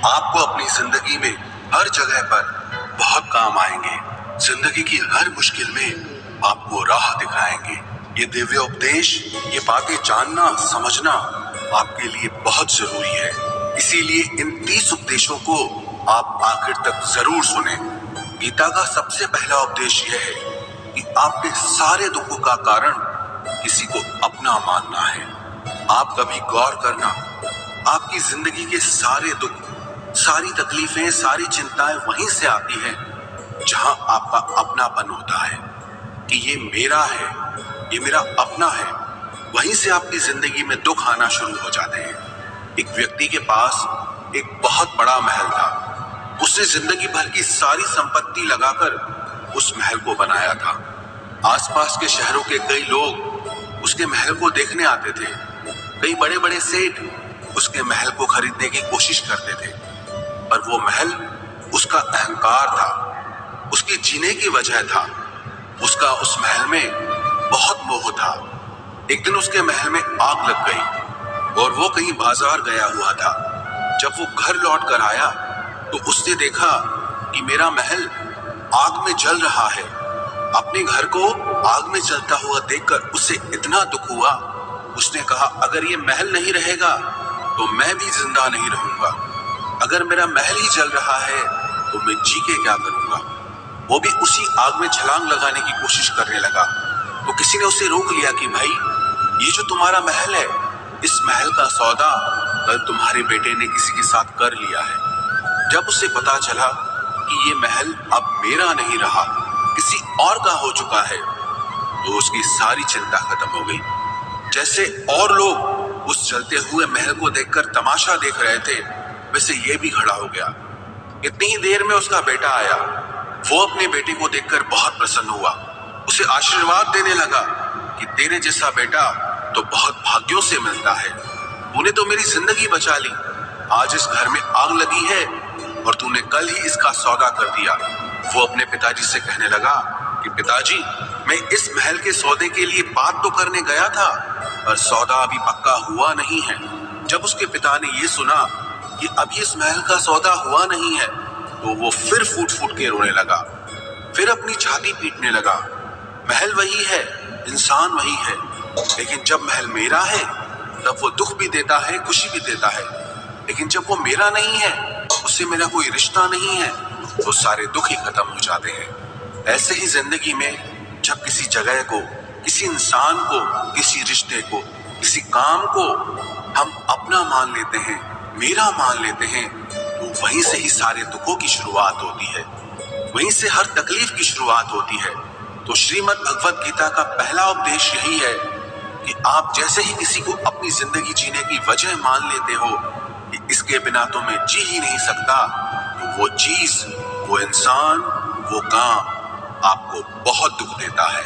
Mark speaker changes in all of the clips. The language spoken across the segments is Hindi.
Speaker 1: आपको अपनी जिंदगी में हर जगह पर बहुत काम आएंगे। जिंदगी की हर मुश्किल में आपको राह दिखाएंगे। ये दिव्य उपदेश, ये बातें जानना समझना आपके लिए बहुत जरूरी है। इसीलिए इन 30 उपदेशों को आप आखिर तक जरूर सुने। गीता का सबसे पहला उपदेश यह है कि आपके सारे दुखों का कारण किसी को अपना मानना है। आप कभी गौर करना, आपकी जिंदगी के सारे दुख, सारी तकलीफें, सारी चिंताएं वहीं से आती हैं जहां आपका अपनापन होता है कि ये मेरा है, ये मेरा अपना है। वहीं से आपकी जिंदगी में दुख आना शुरू हो जाते हैं। एक व्यक्ति के पास एक बहुत बड़ा महल था। उसने जिंदगी भर की सारी संपत्ति लगाकर उस महल को बनाया था। आसपास के शहरों के कई लोग उसके महल को देखने आते थे। कई बड़े बड़े सेठ उसके महल को खरीदने की कोशिश करते थे, पर वो महल उसका अहंकार था, उसके जीने की वजह था। उसका उस महल में बहुत मोह था। एक दिन उसके महल में आग लग गई और वो कहीं बाजार गया हुआ था। जब वो घर लौट कर आया तो उसने देखा कि मेरा महल आग में जल रहा है। अपने घर को आग में जलता हुआ देखकर उसे इतना दुख हुआ। उसने कहा, अगर ये महल नहीं रहेगा तो मैं भी जिंदा नहीं रहूंगा। अगर मेरा महल ही जल रहा है तो मैं जी के क्या करूंगा। वो भी उसी आग में छलांग लगाने की कोशिश करने लगा। तो किसी ने उसे रोक लिया कि भाई, ये जो तुम्हारा महल है, इस महल का सौदा कल तुम्हारे बेटे ने किसी के साथ कर लिया है। जब उसे पता चला कि ये महल अब मेरा नहीं रहा, किसी और का हो चुका है, तो उसकी सारी चिंता खत्म हो गई। जैसे और लोग उस जलते हुए महल को देखकर तमाशा देख रहे थे, वैसे ये भी खड़ा हो गया। इतनी ही देर में उसका बेटा आया। वो अपने बेटे को देखकर बहुत प्रसन्न हुआ। उसे आशीर्वाद देने लगा कि तेरे जैसा बेटा तो बहुत भाग्यों से मिलता है। तूने तो मेरी जिंदगी बचा ली। आज इस घर में आग लगी है और तूने कल ही इसका सौदा कर दिया। वो अपने पिताजी से कहने लगा कि पिताजी, मैं इस महल के सौदे के लिए बात तो करने गया था, पर सौदा अभी पक्का हुआ नहीं है। जब उसके पिता ने ये सुना कि अभी इस महल का सौदा हुआ नहीं है, तो वो फिर फूट फूट के रोने लगा। फिर अपनी छाती पीटने लगा। महल वही है, इंसान वही है, लेकिन जब महल मेरा है तब वो दुख भी देता है, खुशी भी देता है। लेकिन जब वो मेरा नहीं है, उससे मेरा कोई रिश्ता नहीं है, तो सारे दुख ही खत्म हो जाते हैं। ऐसे ही जिंदगी में जब किसी जगह को, किसी इंसान को, किसी रिश्ते को, किसी काम को हम अपना मान लेते हैं, मेरा मान लेते हैं, तो वहीं से ही सारे दुखों की शुरुआत होती है। वहीं से हर तकलीफ की शुरुआत होती है। तो श्रीमद् भगवत गीता का पहला उपदेश यही है कि आप जैसे ही किसी को अपनी जिंदगी जीने की वजह मान लेते हो कि इसके बिना तो मैं जी ही नहीं सकता, तो वो चीज, वो इंसान, वो काम आपको बहुत दुख देता है।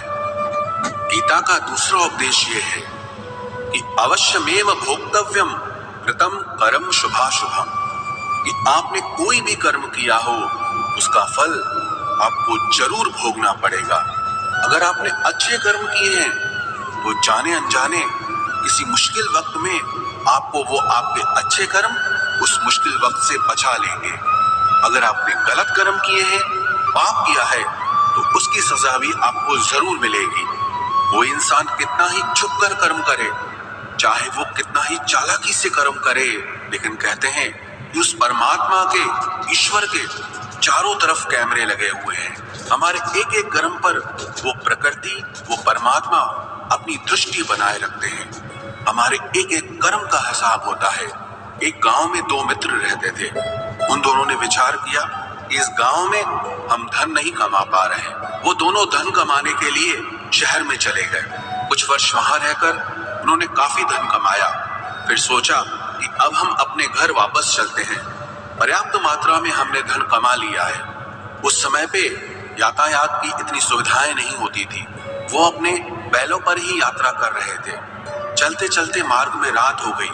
Speaker 1: गीता का दूसरा उपदेश ये है कि अवश्यमेव भोक्तव्यम कृतम कर्म शुभाशुभम, कि आपने कोई भी कर्म किया हो उसका फल आपको जरूर भोगना पड़ेगा। अगर आपने अच्छे कर्म किए हैं तो जाने अनजाने किसी मुश्किल वक्त में आपको वो आपके अच्छे कर्म उस मुश्किल वक्त से बचा लेंगे। अगर आपने गलत कर्म किए हैं, पाप किया है, तो उसकी सजा भी आपको जरूर मिलेगी। वो इंसान कितना ही छुप कर कर्म करे, चाहे वो कितना ही चालाकी से कर्म करे, लेकिन कहते हैं कि उस परमात्मा के, ईश्वर के चारों तरफ कैमरे लगे हुए हैं। हमारे एक एक कर्म पर वो प्रकृति, वो परमात्मा अपनी दृष्टि बनाए रखते हैं। हमारे एक एक कर्म का हिसाब होता है। एक गांव में दो मित्र रहते थे। उन दोनों ने विचार किया कि इस गांव में हम धन नहीं कमा पा रहे। वो दोनों धन कमाने के लिए शहर में चले गए। कुछ वर्ष वहां रहकर उन्होंने काफी धन कमाया। फिर सोचा कि अब हम अपने घर वापस चलते हैं। पर्याप्त मात्रा में हमने धन कमा लिया है। उस समय पे यातायात की इतनी सुविधाएं नहीं होती थी। वो अपने बैलों पर ही यात्रा कर रहे थे। चलते चलते मार्ग में रात हो गई,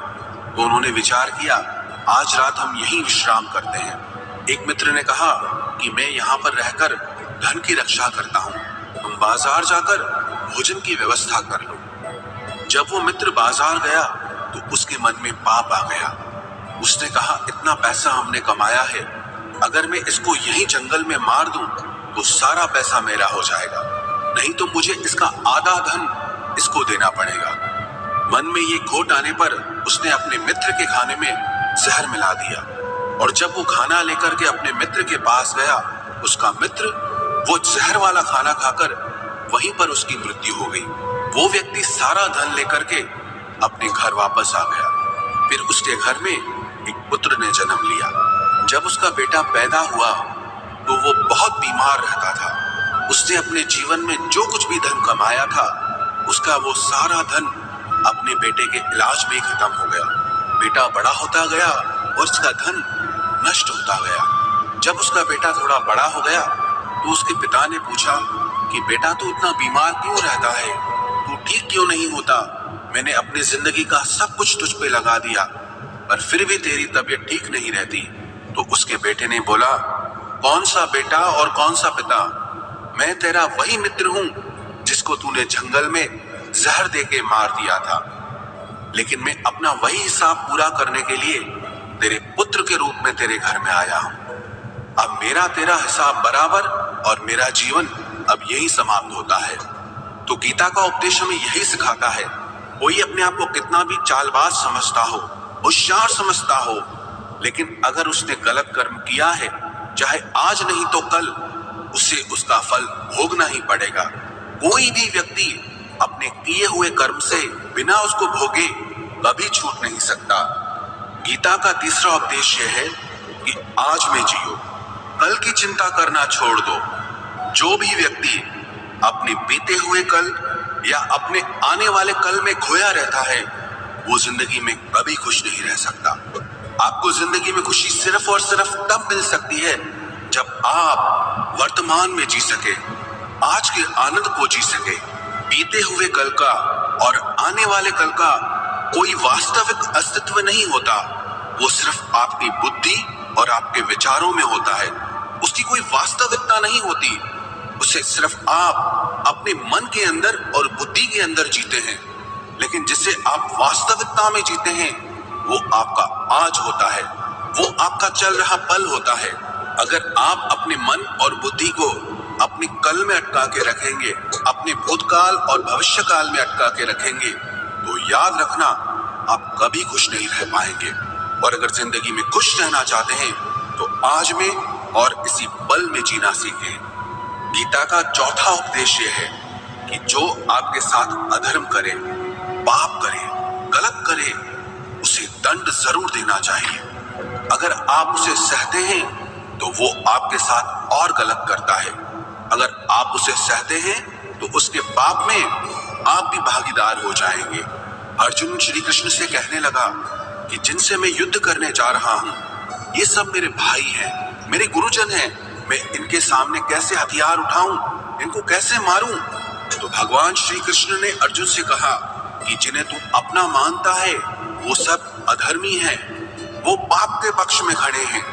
Speaker 1: तो उन्होंने विचार किया, आज रात हम यहीं विश्राम करते हैं। एक मित्र ने कहा कि मैं यहाँ पर रहकर धन की रक्षा करता हूँ, तुम बाजार जाकर भोजन की व्यवस्था कर लो। जब वो मित्र बाजार गया तो उसके मन में पाप आ गया। उसने कहा, इतना पैसा हमने कमाया है, अगर मैं इसको यहीं जंगल में मार दूं तो सारा पैसा मेरा हो जाएगा, नहीं तो मुझे इसका आधा धन इसको देना पड़ेगा। मन में ये खोट आने पर उसने अपने मित्र के खाने में जहर मिला दिया, और जब वो खाना लेकर के अपने मित्र के पास गया, उसका मित्र वो जहर वाला खाना खाकर वहीं पर उसकी मृत्यु हो गई। वो व्यक्ति सारा धन लेकर के अपने घर वापस आ गया। फिर उसके घर में एक पुत्र ने जन्म लिया। जब उसका बेटा पैदा हुआ तो वो बहुत बीमार रहता था। उसने अपने जीवन में जो कुछ भी धन कमाया था, उसका वो सारा धन अपने बेटे के इलाज में ही खत्म हो गया। बेटा बड़ा होता गया और उसका धन नष्ट होता गया। जब उसका बेटा थोड़ा बड़ा हो गया तो उसके पिता ने पूछा कि बेटा तू इतना बीमार क्यों रहता है, तू ठीक क्यों नहीं होता? मैंने अपनी जिंदगी का सब कुछ तुझ पे लगा दिया, पर फिर भी तेरी तबीयत ठीक नहीं रहती। तो उसके बेटे ने बोला, कौन सा बेटा और कौन सा पिता? मैं तेरा वही मित्र हूं जिसको तूने जंगल में जहर देके मार दिया था, लेकिन मैं अपना वही हिसाब पूरा करने के लिए तेरे पुत्र के रूप में तेरे घर में आया हूं। अब मेरा तेरा हिसाब बराबर और मेरा जीवन अब यही समाप्त होता है। तो गीता का उपदेश हमें यही सिखाता है, कोई अपने आप को कितना भी चालबाज समझता हो, होशियार समझता हो, लेकिन अगर उसने गलत कर्म किया है, चाहे आज नहीं तो कल उसे उसका फल भोगना ही पड़ेगा। कोई भी व्यक्ति अपने किए हुए कर्म से बिना उसको भोगे कभी छूट नहीं सकता। गीता का तीसरा उपदेश यह है कि आज में जियो, कल की चिंता करना छोड़ दो। जो भी व्यक्ति अपने बीते हुए कल या अपने आने वाले कल में खोया रहता है, वो जिंदगी में कभी खुश नहीं रह सकता। आपको जिंदगी में खुशी सिर्फ और सिर्फ तब मिल सकती है जब आप वर्तमान में जी सके, आज के आनंद को जी सके। बीते हुए कल का और आने वाले कल का कोई वास्तविक अस्तित्व नहीं होता, वो सिर्फ आपकी बुद्धि और आपके विचारों में होता है। उसकी कोई वास्तविकता नहीं होती, उसे सिर्फ आप अपने मन के अंदर और बुद्धि के अंदर जीते हैं। लेकिन जिसे आप वास्तविकता में जीते हैं, वो आपका आज होता है, वो आपका चल रहा पल होता है। अगर आप अपने मन और बुद्धि को अपने कल में अटका के रखेंगे, अपने भूतकाल और भविष्य काल में अटका के रखेंगे, तो याद रखना आप कभी खुश नहीं रह पाएंगे। और अगर जिंदगी में खुश रहना चाहते हैं तो आज में और इसी पल में जीना सीखें। गीता का चौथा उपदेश यह है कि जो आपके साथ अधर्म करे, पाप करे, गलत करे, उसे दंड जरूर देना चाहिए। अगर आप उसे सहते हैं तो वो आपके साथ और गलत करता है। अगर आप उसे सहते हैं तो उसके पाप में आप भी भागीदार हो जाएंगे। अर्जुन श्री कृष्ण से कहने लगा कि जिनसे मैं युद्ध करने जा रहा हूं, ये सब मेरे भाई हैं, मेरे गुरुजन हैं, मैं इनके सामने कैसे हथियार उठाऊं, इनको कैसे मारूं? तो भगवान श्री कृष्ण ने अर्जुन से कहा कि जिन्हें तू अपना मानता है वो सब अधर्मी हैं, वो पाप के पक्ष में खड़े हैं,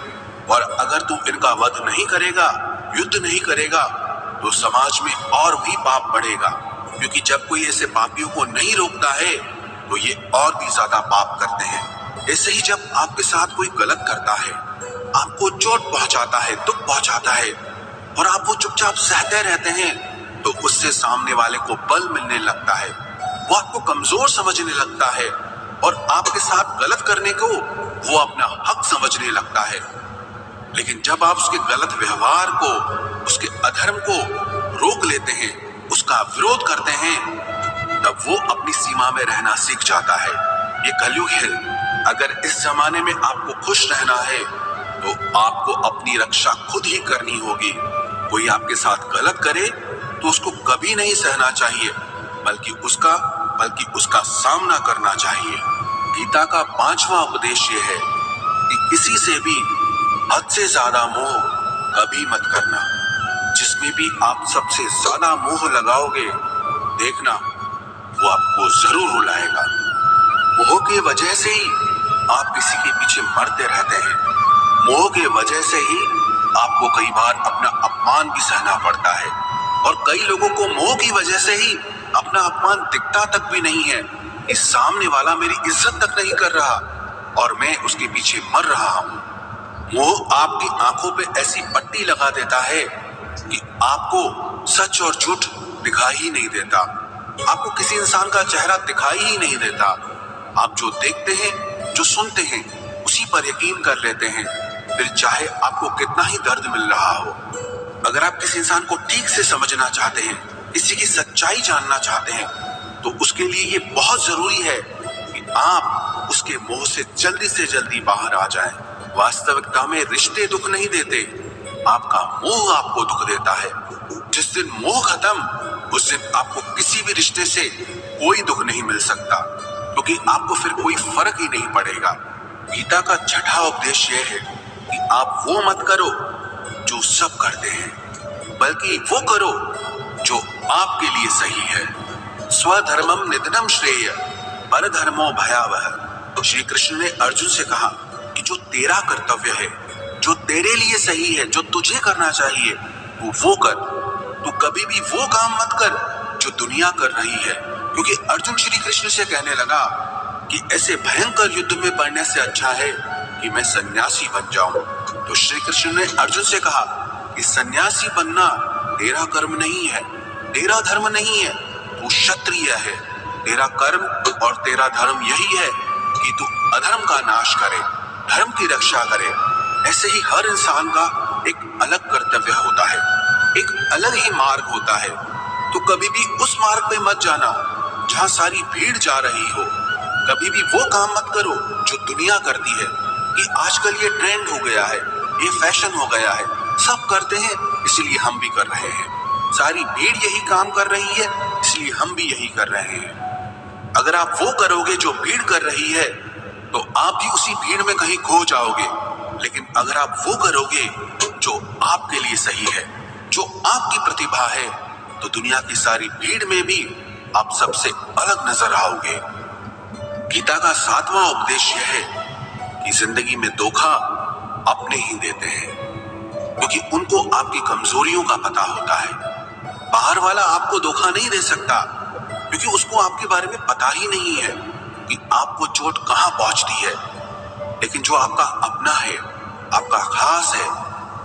Speaker 1: और अगर तू इनका वध नहीं करेगा, युद्ध नहीं करेगा, तो समाज में और भी पाप बढ़ेगा। क्योंकि जब कोई ऐसे पापियों को नहीं रोकता है तो ये और भी ज्यादा पाप करते हैं। ऐसे ही जब आपके साथ कोई गलत करता है, आपको चोट पहुंचाता है, दुख पहुंचाता है, और आप वो चुपचाप सहते रहते हैं, तो उससे सामने वाले को बल मिलने लगता है, वो आपको कमजोर समझने लगता है, और आपके साथ गलत करने को वो अपना हक समझने लगता है। लेकिन जब आप उसके गलत व्यवहार को, उसके अधर्म को रोक लेते हैं, उसका विरोध करते हैं, तब वो अपनी सीमा में रहना सीख जाता है। ये कलयुग है। अगर इस जमाने में आपको खुश रहना है तो आपको अपनी रक्षा खुद ही करनी होगी। कोई आपके साथ गलत करे तो उसको कभी नहीं सहना चाहिए, बल्कि उसका सामना करना चाहिए। गीता का पांचवा उपदेश ये है कि किसी से भी हद से ज्यादा मोह कभी मत करना। जिसमें भी आप सबसे ज्यादा मोह लगाओगे, देखना वो आपको जरूर रुलाएगा। मोह की वजह से ही आप किसी के पीछे मरते रहते हैं। मोह की वजह से ही आपको कई बार अपना अपमान भी सहना पड़ता है, और कई लोगों को मोह की वजह से ही अपना अपमान दिखता तक भी नहीं है। इस सामने वाला मेरी इज्जत तक नहीं कर रहा, और मैं उसके पीछे मर रहा हूँ। मोह आपकी आंखों पे ऐसी पट्टी लगा देता है कि आपको सच और झूठ दिखाई ही नहीं देता। आपको किसी इंसान का चेहरा दिखाई ही नहीं देता। आप जो देखते हैं, जो सुनते हैं, उसी पर यकीन कर लेते हैं, फिर चाहे आपको कितना ही दर्द मिल रहा हो। अगर आप किसी इंसान को ठीक से समझना चाहते हैं, किसी की सच्चाई जानना चाहते हैं, तो उसके लिए ये बहुत जरूरी है कि आप उसके मोह से जल्दी बाहर आ जाएं। वास्तविकता में रिश्ते दुख नहीं देते, आपका मोह आपको दुख देता है। जिस दिन मोह खत्म, उस दिन आपको किसी भी रिश्ते से कोई दुख नहीं मिल सकता, क्योंकि आपको फिर कोई फर्क ही नहीं पड़ेगा। गीता का छठा उपदेश यह है कि आप वो मत करो जो सब करते हैं, बल्कि वो करो जो आपके लिए सही है। स्वधर्मम निधनम श्रेय परधर्मो भयावह। श्री कृष्ण ने अर्जुन से कहा कि जो तेरा कर्तव्य है, जो तेरे लिए सही है, जो तुझे करना चाहिए, तू वो कर। तू कभी भी वो काम मत कर जो दुनिया कर रही है, क्योंकि अर्जुन श्री कृष्ण से कहने लगा कि ऐसे भयंकर युद्ध में पड़ने से अच्छा है कि मैं सन्यासी बन जाऊं। तो श्री कृष्ण ने अर्जुन से कहा कि सन्यासी बनना तेरा कर्म नहीं है, तेरा धर्म नहीं है, तू क्षत्रिय है। तेरा कर्म और तेरा धर्म यही है कि तू अधर्म का नाश करे, धर्म की रक्षा करे। ऐसे ही हर इंसान का एक अलग कर्तव्य होता है, एक अलग ही मार्ग होता है। तो कभी भी उस मार्ग पे मत जाना जहां सारी भीड़ जा रही हो। कभी भी वो काम मत करो जो दुनिया करती है, कि आजकल ये ट्रेंड हो गया है, ये फैशन हो गया है, सब करते हैं इसलिए हम भी कर रहे हैं। सारी भीड़ यही काम कर रही है इसलिए हम भी यही कर रहे हैं। अगर आप वो करोगे जो भीड़ कर रही है, तो आप भी उसी भीड़ में कहीं खो जाओगे। लेकिन अगर आप वो करोगे जो आपके लिए सही है, जो आपकी प्रतिभा है, तो दुनिया की सारी भीड़ में भी आप सबसे अलग नजर आओगे। गीता का सातवां उपदेश यह है कि जिंदगी में धोखा अपने ही देते हैं, क्योंकि उनको आपकी कमजोरियों का पता होता है। बाहर वाला आपको धोखा नहीं दे सकता, क्योंकि उसको आपके बारे में पता ही नहीं है कि आपको चोट कहां पहुंचती है। लेकिन जो आपका अपना है, आपका खास है,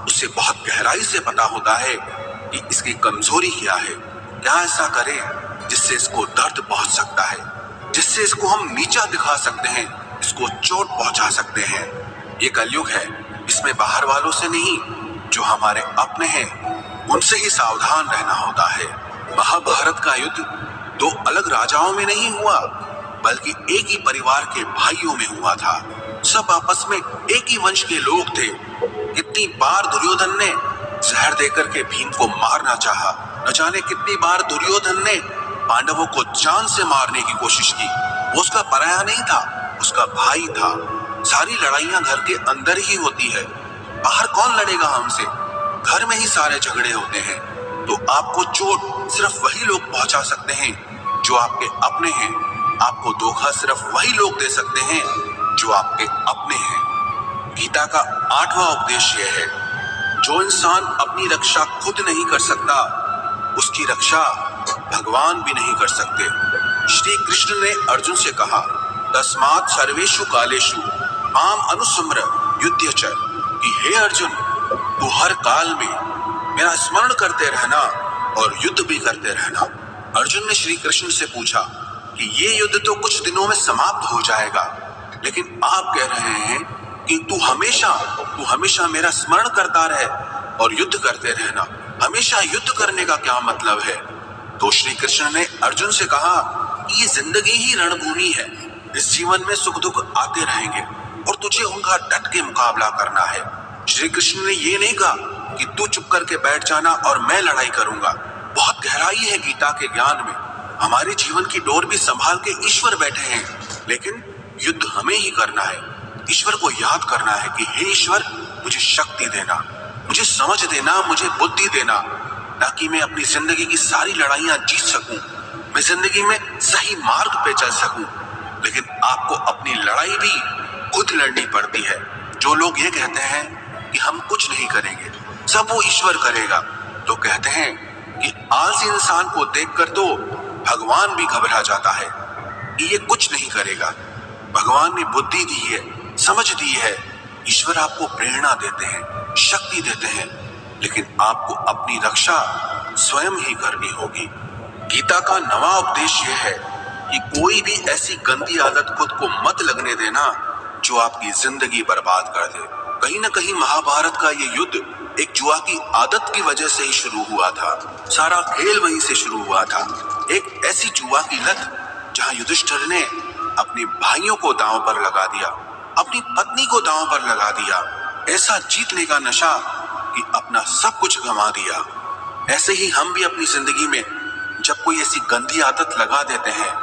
Speaker 1: उससे बहुत गहराई से पता होता है कि इसकी कमजोरी क्या है, क्या ऐसा करे जिससे इसको दर्द पहुंच सकता है, जिससे इसको हम नीचा दिखा सकते हैं, इसको चोट पहुंचा सकते हैं। ये कलयुग है, इसमें बाहर वालों से नहीं, जो हमारे अपने हैं उनसे ही सावधान रहना होता है। महाभारत का युद्ध दो अलग राजाओं में नहीं हुआ, बल्कि एक ही परिवार के भाइयों में हुआ था। सब आपस में एक ही वंश के लोग थे। कितनी बार दुर्योधन ने जहर देकर के भीम को मारना चाहा, न जाने कितनी बार दुर्योधन ने पांडवों को जान से मारने की कोशिश की। वो उसका पराया नहीं था, उसका भाई था। सारी लड़ाइयां घर के अंदर ही होती है, बाहर कौन लड़ेगा हमसे? घर में ही सारे झगड़े होते हैं। तो आपको चोट सिर्फ वही लोग पहुंचा सकते हैं जो आपके अपने हैं। आपको धोखा सिर्फ वही लोग दे सकते हैं जो आपके अपने हैं। गीता का आठवां उपदेश यह है, जो इंसान अपनी रक्षा खुद नहीं कर सकता, उसकी रक्षा भगवान भी नहीं कर सकते। श्री कृष्ण ने अर्जुन से कहा, तस्मात् सर्वेषु कालेषु माम अनुस्मर युध्य च, कि हे अर्जुन, तू हर काल में मेरा स्मरण करते रहना और युद्ध भी करते रहना। अर्जुन ने श्री कृष्ण से पूछा कि ये युद्ध तो कुछ दिनों में समाप्त हो जाएगा, लेकिन आप कह रहे हैं कि तू हमेशा मेरा स्मरण करता रहे और युद्ध करते रहना। हमेशा युद्ध करने का क्या मतलब है? तो श्री कृष्ण ने अर्जुन से कहा कि ये जिंदगी ही रणभूमि है। इस जीवन में सुख दुख आते रहेंगे और तुझे उनका डट के मुकाबला करना है। श्री कृष्ण ने ये नहीं कहा कि तू चुप करके बैठ जाना और मैं लड़ाई करूंगा। बहुत गहराई है गीता के ज्ञान में। हमारे जीवन की डोर भी संभाल के ईश्वर बैठे हैं, लेकिन युद्ध हमें ही करना है। ईश्वर को याद करना है कि हे ईश्वर, मुझे शक्ति देना, मुझे समझ देना, मुझे बुद्धि देना, ताकि मैं अपनी जिंदगी की सारी लड़ाइयां जीत सकूं, मैं जिंदगी में सही मार्ग पे चल सकूं। लेकिन आपको अपनी लड़ाई भी खुद लड़नी पड़ती है। जो लोग ये कहते हैं कि हम कुछ नहीं करेंगे, सब वो ईश्वर करेगा, तो कहते हैं कि आलसी इंसान को देखकर तो भगवान भी घबरा जाता है कि ये कुछ नहीं करेगा। भगवान ने बुद्धि दी है, समझ दी है। ईश्वर आपको प्रेरणा देते हैं, शक्ति देते हैं, लेकिन आपको अपनी रक्षा स्वयं ही करनी होगी। गीता का नवा उपदेश यह है कि कोई भी ऐसी गंदी आदत खुद को मत लगने देना जो आपकी जिंदगी बर्बाद कर दे। कहीं न कहीं महाभारत का ये युद्ध एक जुआ की आदत की वजह से ही शुरू हुआ था। सारा खेल वहीं से शुरू हुआ था। एक ऐसी जुआ की लत जहां युधिष्ठिर ने अपने भाइयों को दांव पर लगा दिया, अपनी पत्नी को दांव पर लगा दिया। ऐसा जीतने का नशा कि अपना सब कुछ गंवा दिया। ऐसे ही हम भी अपनी जिंदगी में जब कोई ऐसी गंदी आदत लगा देते हैं,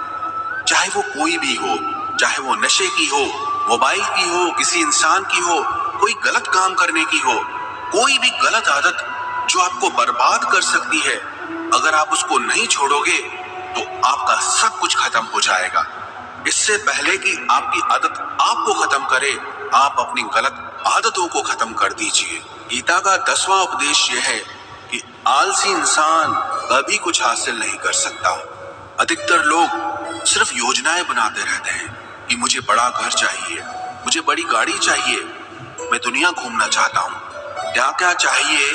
Speaker 1: चाहे वो कोई भी हो, चाहे वो नशे की हो, मोबाइल की हो, किसी इंसान की हो, कोई गलत काम करने की हो, कोई भी गलत आदत जो आपको बर्बाद कर सकती है, अगर आप उसको नहीं छोड़ोगे तो आपका सब कुछ खत्म हो जाएगा। इससे पहले कि आपकी आदत आपको खत्म करे, आप अपनी गलत आदतों को खत्म कर दीजिए। गीता का 10वां उपदेश यह है कि आलसी इंसान कभी कुछ हासिल नहीं कर सकता। अधिकतर लोग सिर्फ योजनाएं बनाते रहते हैं कि मुझे बड़ा घर चाहिए, मुझे बड़ी गाड़ी चाहिए, मैं दुनिया घूमना चाहता हूँ। क्या क्या चाहिए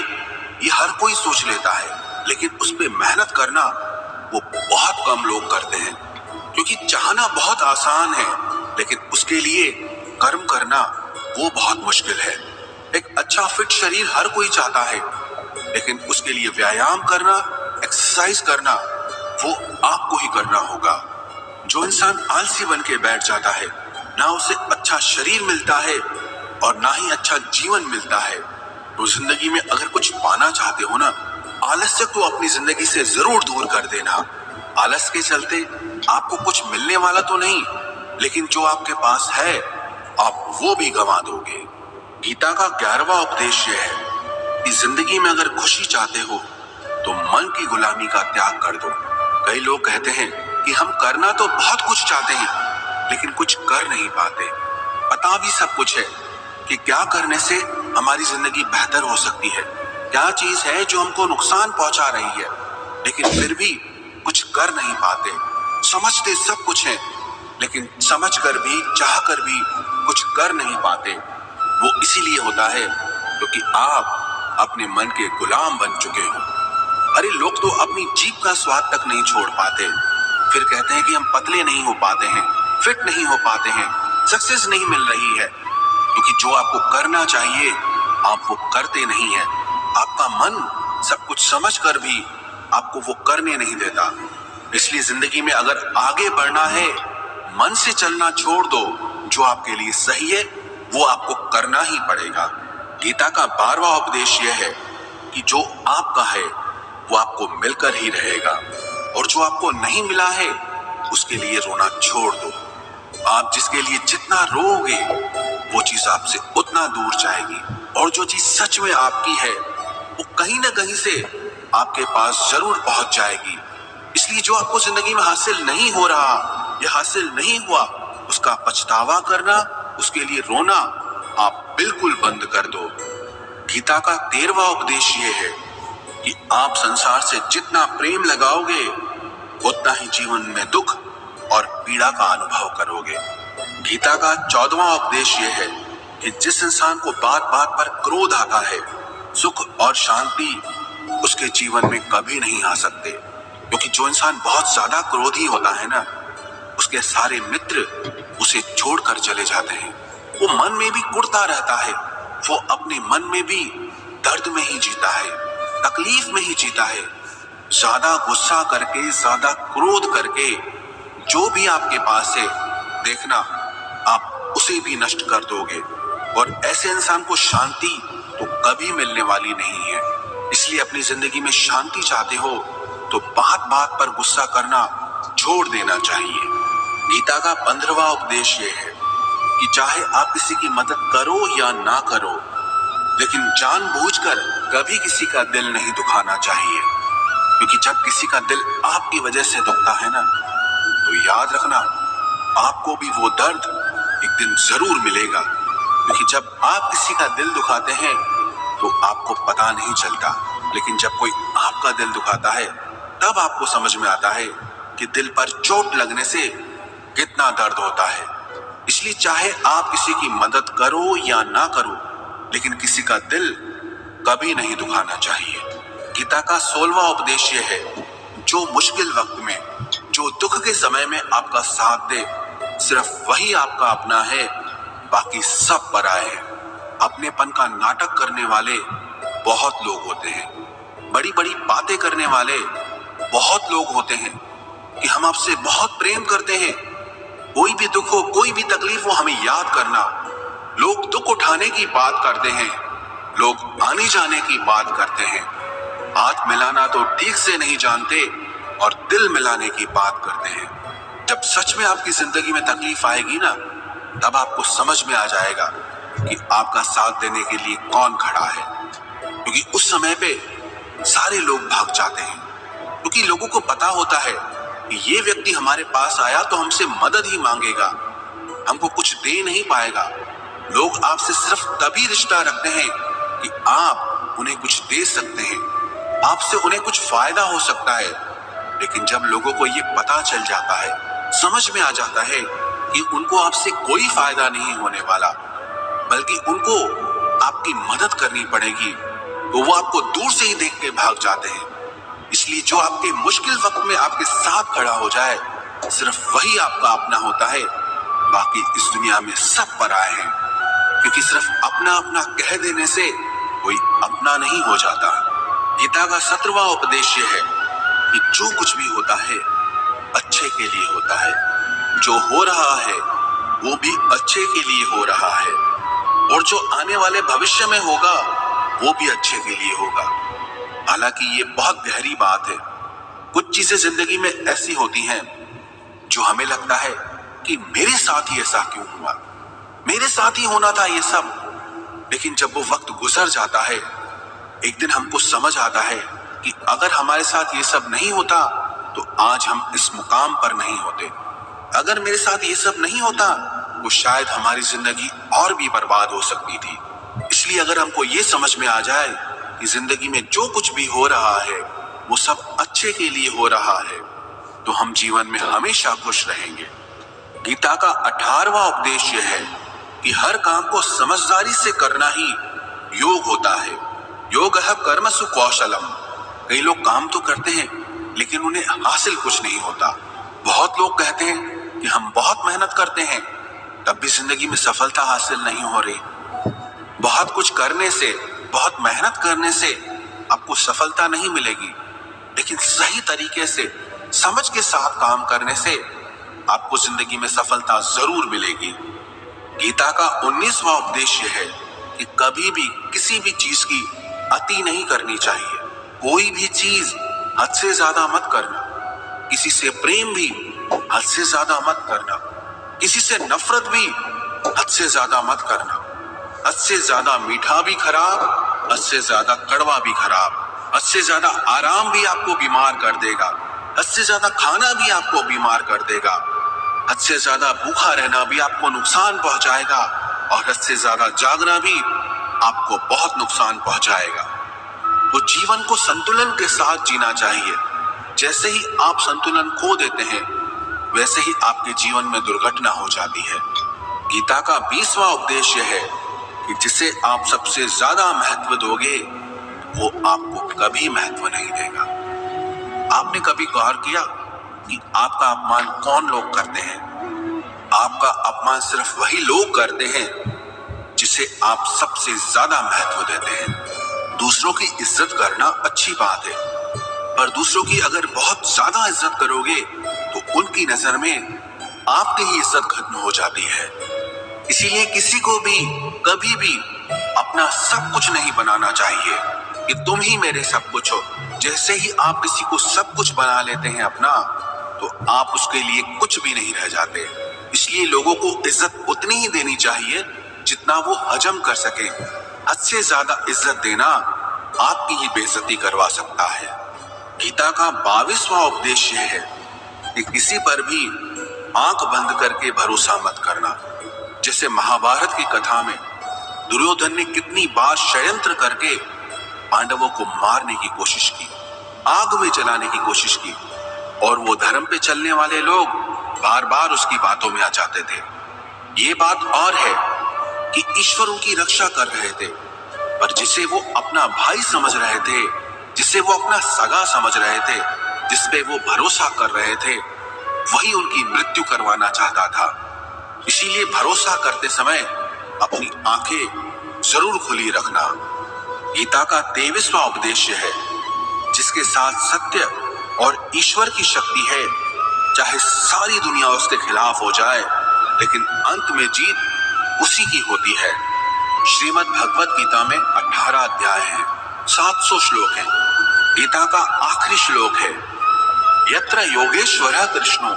Speaker 1: ये हर कोई सोच लेता है, लेकिन उस पे मेहनत करना वो बहुत कम लोग करते हैं। क्योंकि चाहना बहुत आसान है, लेकिन उसके लिए कर्म करना वो बहुत मुश्किल है। एक अच्छा फिट शरीर हर कोई चाहता है, लेकिन उसके लिए व्यायाम करना, एक्सरसाइज करना वो आपको ही करना होगा। जो इंसान आलसी बन के बैठ जाता है, ना उसे अच्छा शरीर मिलता है और ना ही अच्छा जीवन मिलता है। तो जिंदगी में अगर कुछ पाना चाहते हो ना, आलस्य को अपनी जिंदगी से जरूर दूर कर देना। आलस के चलते आपको कुछ मिलने वाला तो नहीं, लेकिन जो आपके पास है आप वो भी गंवा दोगे। गीता का 11वां उपदेश यह है कि जिंदगी में अगर खुशी चाहते हो तो मन की गुलामी का त्याग कर दो। कई लोग कहते हैं कि हम करना तो बहुत कुछ चाहते हैं, लेकिन कुछ कर नहीं पाते। पता भी सब कुछ है कि क्या करने से हमारी जिंदगी बेहतर हो सकती है, क्या चीज है जो हमको नुकसान पहुंचा रही है, लेकिन फिर भी कुछ कर नहीं पाते। समझते सब कुछ है, लेकिन समझ कर भी, चाह कर भी कुछ कर नहीं पाते। वो इसीलिए होता है क्योंकि आप अपने मन के गुलाम बन चुके हो। अरे लोग तो अपनी जीभ का स्वाद तक नहीं छोड़ पाते, फिर कहते हैं कि हम पतले नहीं हो पाते हैं, फिट नहीं हो पाते हैं, सक्सेस नहीं मिल रही है, क्योंकि जो आपको करना चाहिए आप वो करते नहीं हैं। आपका मन सब कुछ समझ कर भी आपको वो करने नहीं देता। इसलिए जिंदगी में अगर आगे बढ़ना है, मन से चलना छोड़ दो। जो आपके लिए सही है वो आपको करना ही पड़ेगा। गीता का 12वां उपदेश यह है कि जो आपका है वो आपको मिलकर ही रहेगा, और जो आपको नहीं मिला है उसके लिए रोना छोड़ दो। आप जिसके लिए जितना रोओगे वो चीज आपसे उतना दूर जाएगी, और जो चीज सच में आपकी है वो कहीं ना कहीं से आपके पास जरूर पहुंच जाएगी। इसलिए जो आपको जिंदगी में हासिल नहीं हो रहा या हासिल नहीं हुआ, उसका पछतावा करना, उसके लिए रोना आप बिल्कुल बंद कर दो। गीता का 13वां उपदेश ये है कि आप संसार से जितना प्रेम लगाओगे उतना ही जीवन में दुख और पीड़ा का अनुभव करोगे। गीता का 14वां उपदेश यह है कि जिस इंसान को बात बात पर क्रोध आता है, सुख और शांति उसके जीवन में कभी नहीं आ सकते। क्योंकि जो इंसान बहुत ज्यादा क्रोधी होता है ना, उसके सारे मित्र उसे छोड़कर चले जाते हैं। वो मन में भी कुढ़ता रहता है, वो अपने मन में भी दर्द में ही जीता है, तकलीफ में ही जीता है। ज्यादा गुस्सा करके, ज्यादा क्रोध करके जो भी आपके पास है, देखना आप उसे भी नष्ट कर दोगे, और ऐसे इंसान को शांति तो कभी मिलने वाली नहीं है। इसलिए अपनी जिंदगी में शांति चाहते हो तो बात बात पर गुस्सा करना छोड़ देना चाहिए। गीता का 15वां उपदेश ये है कि चाहे आप किसी की मदद करो या ना करो, लेकिन जानबूझकर कभी किसी का दिल नहीं दुखाना चाहिए। क्योंकि जब किसी का दिल आपकी वजह से दुखता है ना, तो याद रखना आपको भी वो दर्द एक दिन जरूर मिलेगा। क्योंकि जब आप किसी का दिल दुखाते हैं तो आपको पता नहीं चलता, लेकिन जब कोई आपका दिल दुखाता है तब आपको समझ में आता है कि दिल पर चोट लगने से कितना दर्द होता है। इसलिए चाहे आप किसी की मदद करो या ना करो, लेकिन किसी का दिल कभी नहीं दुखाना चाहिए। गीता का 16वां उपदेश यह है, जो मुश्किल वक्त में, जो दुख के समय में आपका साथ दे, सिर्फ वही आपका अपना है, बाकी सब पराए हैं। अपनेपन का नाटक करने वाले बहुत लोग होते हैं, बड़ी बड़ी बातें करने वाले बहुत लोग होते हैं कि हम आपसे बहुत प्रेम करते हैं। कोई भी दुख हो, कोई भी तकलीफ हो, हमें याद करना। लोग दुख उठाने की बात करते हैं, लोग आने जाने की बात करते हैं, हाथ मिलाना तो ठीक से नहीं जानते और दिल मिलाने की बात करते हैं। जब सच में आपकी जिंदगी में तकलीफ आएगी ना, तब आपको समझ में आ जाएगा कि आपका साथ देने के लिए कौन खड़ा है। क्योंकि उस समय पे सारे लोग भाग जाते हैं, क्योंकि लोगों को पता होता है कि ये व्यक्ति हमारे पास आया तो हमसे मदद ही मांगेगा, हमको कुछ दे नहीं पाएगा। लोग आपसे सिर्फ तभी रिश्ता रखते हैं कि आप उन्हें कुछ दे सकते हैं, आपसे उन्हें कुछ फायदा हो सकता है। लेकिन जब लोगों को ये पता चल जाता है, समझ में आ जाता है कि उनको आपसे कोई फायदा नहीं होने वाला, बल्कि उनको आपकी मदद करनी पड़ेगी, तो वो आपको दूर से ही देख के भाग जाते हैं। इसलिए जो आपके मुश्किल वक्त में आपके साथ खड़ा हो जाए, सिर्फ वही आपका अपना होता है, बाकी इस दुनिया में सब पराए हैं। क्योंकि सिर्फ अपना अपना कह देने से कोई अपना नहीं हो जाता। गीता का 17वां उपदेश है कि जो कुछ भी होता है अच्छे के लिए होता है, जो हो रहा है वो भी अच्छे के लिए हो रहा है, और जो आने वाले भविष्य में होगा वो भी अच्छे के लिए होगा। हालांकि ये बहुत गहरी बात है। कुछ चीजें जिंदगी में ऐसी होती हैं जो हमें लगता है कि मेरे साथ ही ऐसा क्यों हुआ, मेरे साथ ही होना था ये सब। लेकिन जब वो वक्त गुजर जाता है, एक दिन हमको समझ आता है कि अगर हमारे साथ ये सब नहीं होता तो आज हम इस मुकाम पर नहीं होते। अगर मेरे साथ ये सब नहीं होता तो शायद हमारी जिंदगी और भी बर्बाद हो सकती थी। इसलिए अगर हमको ये समझ में आ जाए कि जिंदगी में जो कुछ भी हो रहा है वो सब अच्छे के लिए हो रहा है, तो हम जीवन में हमेशा खुश रहेंगे। गीता का 18वां उपदेश यह है कि हर काम को समझदारी से करना ही योग होता है। योगः कर्मसु कौशलम। कई लोग काम तो करते हैं लेकिन उन्हें हासिल कुछ नहीं होता। बहुत लोग कहते हैं कि हम बहुत मेहनत करते हैं, तब भी जिंदगी में सफलता हासिल नहीं हो रही। बहुत कुछ करने से, बहुत मेहनत करने से आपको सफलता नहीं मिलेगी, लेकिन सही तरीके से, समझ के साथ काम करने से आपको जिंदगी में सफलता जरूर मिलेगी। गीता का 19वां उपदेश है कि कभी भी किसी भी चीज की अति नहीं करनी चाहिए। कोई भी चीज हद से ज्यादा मत करना। किसी से प्रेम भी हद से ज्यादा मत करना। किसी से नफरत भी हद से ज्यादा मत करना। हद से ज्यादा मीठा भी खराब, हद से ज्यादा कड़वा भी खराब। हद से ज्यादा आराम भी आपको बीमार कर देगा, हद से ज्यादा खाना भी आपको बीमार कर देगा। हद से ज्यादा भूखा रहना भी आपको नुकसान पहुंचाएगा, और हद से ज्यादा जागना भी आपको बहुत नुकसान पहुंचाएगा। तो जीवन को संतुलन के साथ जीना चाहिए। जैसे ही आप संतुलन खो देते हैं, वैसे ही आपके जीवन में दुर्घटना हो जाती है। गीता का 20वां उपदेश है कि जिसे आप सबसे ज्यादा महत्व दोगे, वो आपको कभी महत्व नहीं देगा। आपने कभी गौर किया कि आपका अपमान कौन लोग करते हैं? आपका अपमान सिर्फ वही लोग करते हैं जिसे आप सबसे ज्यादा महत्व देते हैं। दूसरों की इज्जत करना अच्छी बात है, पर दूसरों की अगर बहुत ज्यादा इज्जत करोगे तो उनकी नजर में आपकी ही इज्जत खत्म हो जाती है। इसीलिए किसी को भी कभी भी अपना सब कुछ नहीं बनाना चाहिए कि तुम ही मेरे सब कुछ हो। जैसे ही आप किसी को सब कुछ बना लेते हैं अपना, तो आप उसके लिए कुछ भी नहीं रह जाते। इसलिए लोगों को इज्जत उतनी ही देनी चाहिए जितना वो हजम कर सके। हद से ज्यादा इज्जत देना आपकी ही बेइज्जती करवा सकता है। गीता का 22वां उपदेश यह है कि किसी पर भी आंख बंद करके भरोसा मत करना। जैसे महाभारत की कथा में दुर्योधन ने कितनी बार षड्यंत्र करके पांडवों को मारने की कोशिश की, आग में जलाने की कोशिश की, और वो धर्म पे चलने वाले लोग बार बार उसकी बातों में आ जाते थे। ये बात और है कि ईश्वर उनकी रक्षा कर रहे थे, पर जिसे वो अपना भाई समझ रहे थे, जिसे वो अपना सगा समझ रहे थे, जिसपे वो भरोसा कर रहे थे, वही उनकी मृत्यु करवाना चाहता था। इसीलिए भरोसा करते समय अपनी आंखें जरूर खुली रखना। गीता का 23वां उपदेश है, जिसके साथ सत्य और ईश्वर की शक्ति है। चाहे सारी दुनिया उसके खिलाफ हो जाए, लेकिन अंत में जीत उसी की होती है। श्रीमद् भगवत गीता में 18 अध्याय हैं, 700 श्लोक हैं। गीता का आखिरी श्लोक है, यत्र योगेश्वरः कृष्णो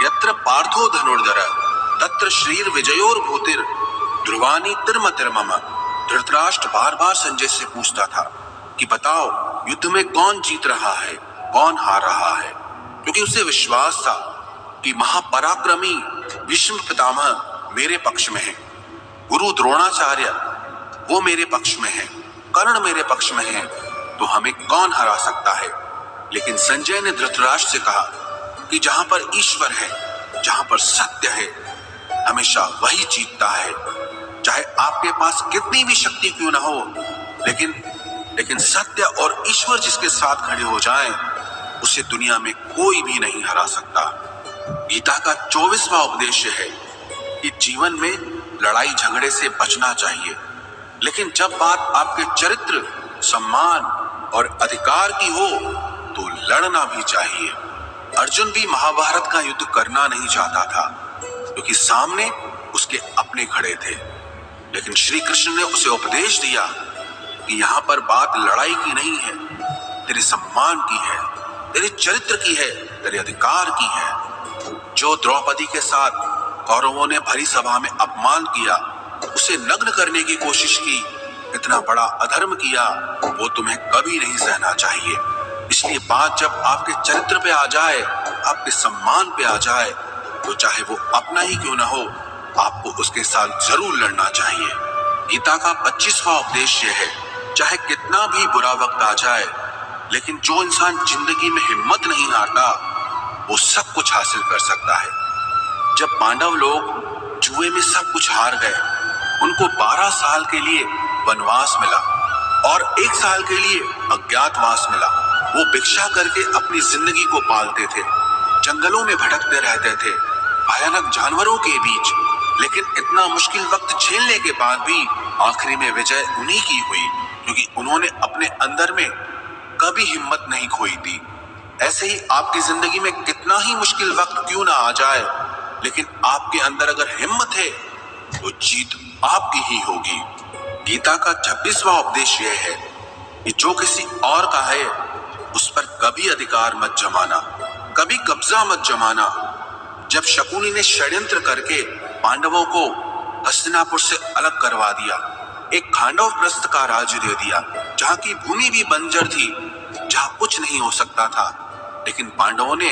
Speaker 1: यत्र पार्थो धनुर्धर तत्र श्रीर विजयोर भूतिर ध्रुवानी तिर्मतिर्मम। धृतराष्ट्र बार बार संजय से पूछता था कि बताओ, युद्ध में कौन जीत रहा है, कौन हार रहा है, क्योंकि उसे विश्वास था कि महापराक्रमी भीष्म पितामह मेरे पक्ष में है, गुरु द्रोणाचार्य वो मेरे पक्ष में है, कर्ण मेरे पक्ष में है, तो हमें कौन हरा सकता है। लेकिन संजय ने धृतराष्ट्र से कहा कि जहां पर ईश्वर है, जहां पर सत्य है, हमेशा वही जीतता है। चाहे आपके पास कितनी भी शक्ति क्यों ना हो, लेकिन सत्य और ईश्वर जिसके साथ खड़े हो जाएं, उसे दुनिया में कोई भी नहीं हरा सकता। गीता का 24वां उपदेश है कि जीवन में लड़ाई झगड़े से बचना चाहिए, लेकिन जब बात आपके चरित्र, सम्मान और अधिकार की हो तो लड़ना भी चाहिए। अर्जुन भी महाभारत का युद्ध करना नहीं चाहता था, क्योंकि सामने उसके अपने खड़े थे, लेकिन श्री कृष्ण ने उसे उपदेश दिया कि यहाँ पर बात लड़ाई की नहीं है, तेरे सम्मान की है, तेरे चरित्र की है, तेरे अधिकार की है। जो द्रौपदी के साथ कौरवों ने भरी सभा में अपमान किया, उसे नग्न करने की कोशिश की, इतना बड़ा अधर्म किया, वो तुम्हें कभी नहीं सहना चाहिए। इसलिए बात जब आपके चरित्र पे आ जाए, आपके सम्मान पे आ जाए, तो चाहे वो अपना ही क्यों ना हो, आपको उसके साथ जरूर लड़ना चाहिए। गीता का 25वां उपदेश ये है, चाहे कितना भी बुरा वक्त आ जाए, लेकिन जो इंसान जिंदगी में हिम्मत नहीं हारता, वो सब कुछ हासिल कर सकता है। जब पांडव लोग जुए में सब कुछ हार गए, उनको 12 साल के लिए वनवास मिला और 1 साल के लिए अज्ञातवास मिला। वो भिक्षा करके अपनी जिंदगी को पालते थे, जंगलों में भटकते रहते थे, भयानक जानवरों के बीच, लेकिन इतना मुश्किल वक्त झेलने के बाद भी आखिरी में विजय उन्हीं की हुई, क्योंकि उन्होंने अपने अंदर में कभी हिम्मत नहीं खोई थी। ऐसे ही आपकी जिंदगी में कितना ही मुश्किल वक्त क्यों ना आ जाए, लेकिन आपके अंदर अगर हिम्मत है तो जीत आपकी ही होगी। गीता का 26वां उपदेश यह है कि जो किसी और का है उस पर कभी अधिकार मत जमाना, कभी कब्जा मत जमाना। जब शकुनी ने षड्यंत्र करके पांडवों को हस्तिनापुर से अलग करवा दिया, एक खांडवप्रस्थ का राज्य दे दिया, जहां की भूमि भी बंजर थी, जहां कुछ नहीं हो सकता था, लेकिन पांडवों ने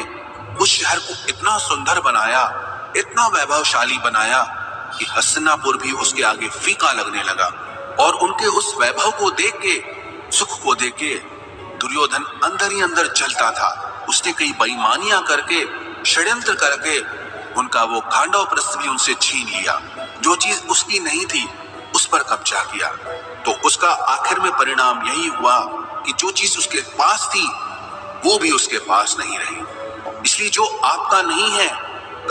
Speaker 1: उस शहर को इतना सुंदर बनाया, इतना वैभवशाली बनाया कि हस्तिनापुर भी उसके आगे फीका लगने लगा। और उनके उस वैभव को देख के, सुख को देख के दुर्योधन अंदर ही अंदर जलता था। उसने कई बेईमानियां करके, षड्यंत्र करके उनका वो खांडवप्रस्थ भी उनसे छीन लिया। जो चीज उसकी नहीं थी उस पर कब्जा किया। तो उसका आखिर में परिणाम यही हुआ कि जो चीज उसके पास थी वो भी उसके पास नहीं रही। इसलिए जो आपका नहीं है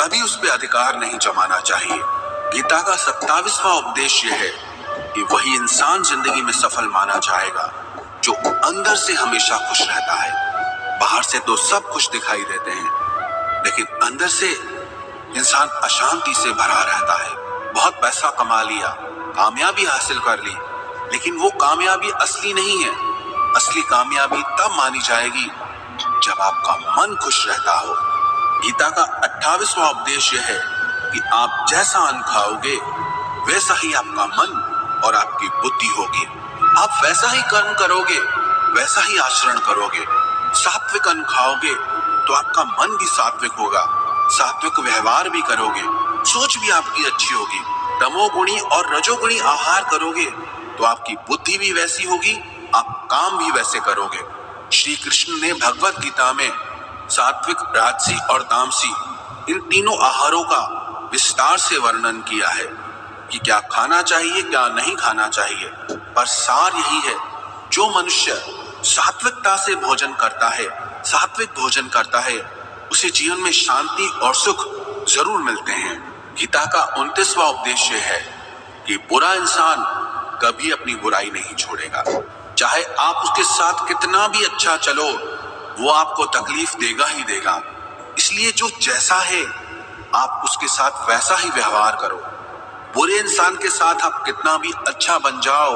Speaker 1: कभी उस पर अधिकार नहीं जमाना चाहिए। गीता का 27वां उपदेश यह है कि वही इंसान जिंदगी में सफल माना जाएगा जो अंदर से हमेशा खुश रहता है। बाहर से तो सब कुछ दिखाई देते हैं, लेकिन अंदर से इंसान अशांति से भरा रहता है। बहुत पैसा कमा लिया, कामयाबी हासिल कर ली, लेकिन वो कामयाबी असली नहीं है। असली कामयाबी तब मानी जाएगी जब आपका मन खुश रहता हो। गीता का 28वां उपदेश यह है कि आप जैसा अन्न खाओगे वैसा ही आपका मन और आपकी बुद्धि होगी। आप वैसा ही कर्म करोगे, वैसा ही आचरण करोगे। सात्विक अन्न खाओगे तो आपका मन भी सात्विक होगा, सात्विक व्यवहार भी करोगे, सोच भी आपकी अच्छी होगी। तमोगुणी और रजोगुणी आहार करोगे तो आपकी बुद्धि भी वैसी होगी, आप काम भी वैसे करोगे। श्री कृष्ण ने भगवत गीता में सात्विक, राजसी और तामसी इन तीनों आहारों का विस्तार से वर्णन किया है कि क्या खाना चाहिए, क्या नहीं खाना चाहिए। पर सार यही है, जो मनुष्य सात्विकता से भोजन करता है, सात्विक भोजन करता है, उसे जीवन में शांति और सुख जरूर मिलते हैं। गीता का 29वां उपदेश है कि बुरा इंसान कभी अपनी बुराई नहीं छोड़ेगा। चाहे आप उसके साथ कितना भी अच्छा चलो, वो आपको तकलीफ देगा ही देगा। इसलिए जो जैसा है आप उसके साथ वैसा ही व्यवहार करो। बुरे इंसान के साथ आप कितना भी अच्छा बन जाओ,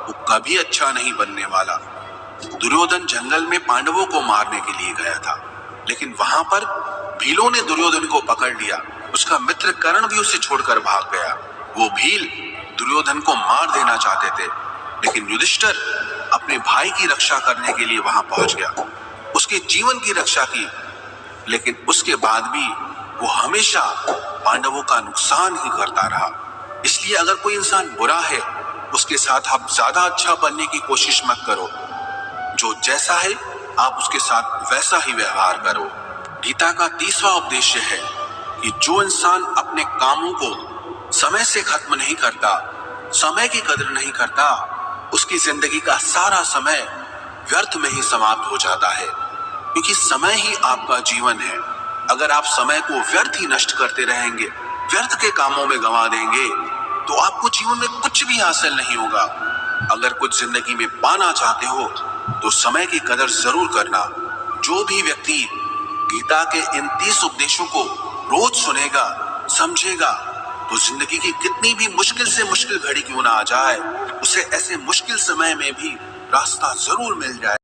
Speaker 1: वो कभी अच्छा नहीं बनने वाला। दुर्योधन जंगल में पांडवों को मारने के लिए गया था, लेकिन वहां पर भीलों ने दुर्योधन को पकड़ लिया। उसका मित्र कर्ण भी उसे छोड़कर भाग गया। वो भील दुर्योधन को मार देना चाहते थे, लेकिन युधिष्ठिर अपने भाई की रक्षा करने के लिए वहां पहुंच गया, उसके जीवन की रक्षा की। लेकिन उसके बाद भी वो हमेशा पांडवों का नुकसान ही करता रहा। इसलिए अगर कोई इंसान बुरा है, उसके साथ आप ज्यादा अच्छा बनने की कोशिश मत करो। जो जैसा है आप उसके साथ वैसा ही व्यवहार करो। गीता का 30वां उपदेश है कि जो इंसान अपने कामों को समय से खत्म नहीं करता, समय की कदर नहीं करता, उसकी जिंदगी का सारा समय व्यर्थ में ही समाप्त हो जाता है। क्योंकि समय ही आपका जीवन है। अगर आप समय को व्यर्थ ही नष्ट करते रहेंगे, व्यर्थ के कामों में गंवा देंगे, तो आपको जीवन में कुछ भी हासिल नहीं होगा। अगर कुछ जिंदगी में पाना चाहते हो तो समय की कदर जरूर करना। जो भी व्यक्ति गीता के इन 30 उपदेशों को रोज सुनेगा, समझेगा, तो जिंदगी की कितनी भी मुश्किल से मुश्किल घड़ी क्यों ना आ जाए, उसे ऐसे मुश्किल समय में भी रास्ता जरूर मिल जाए।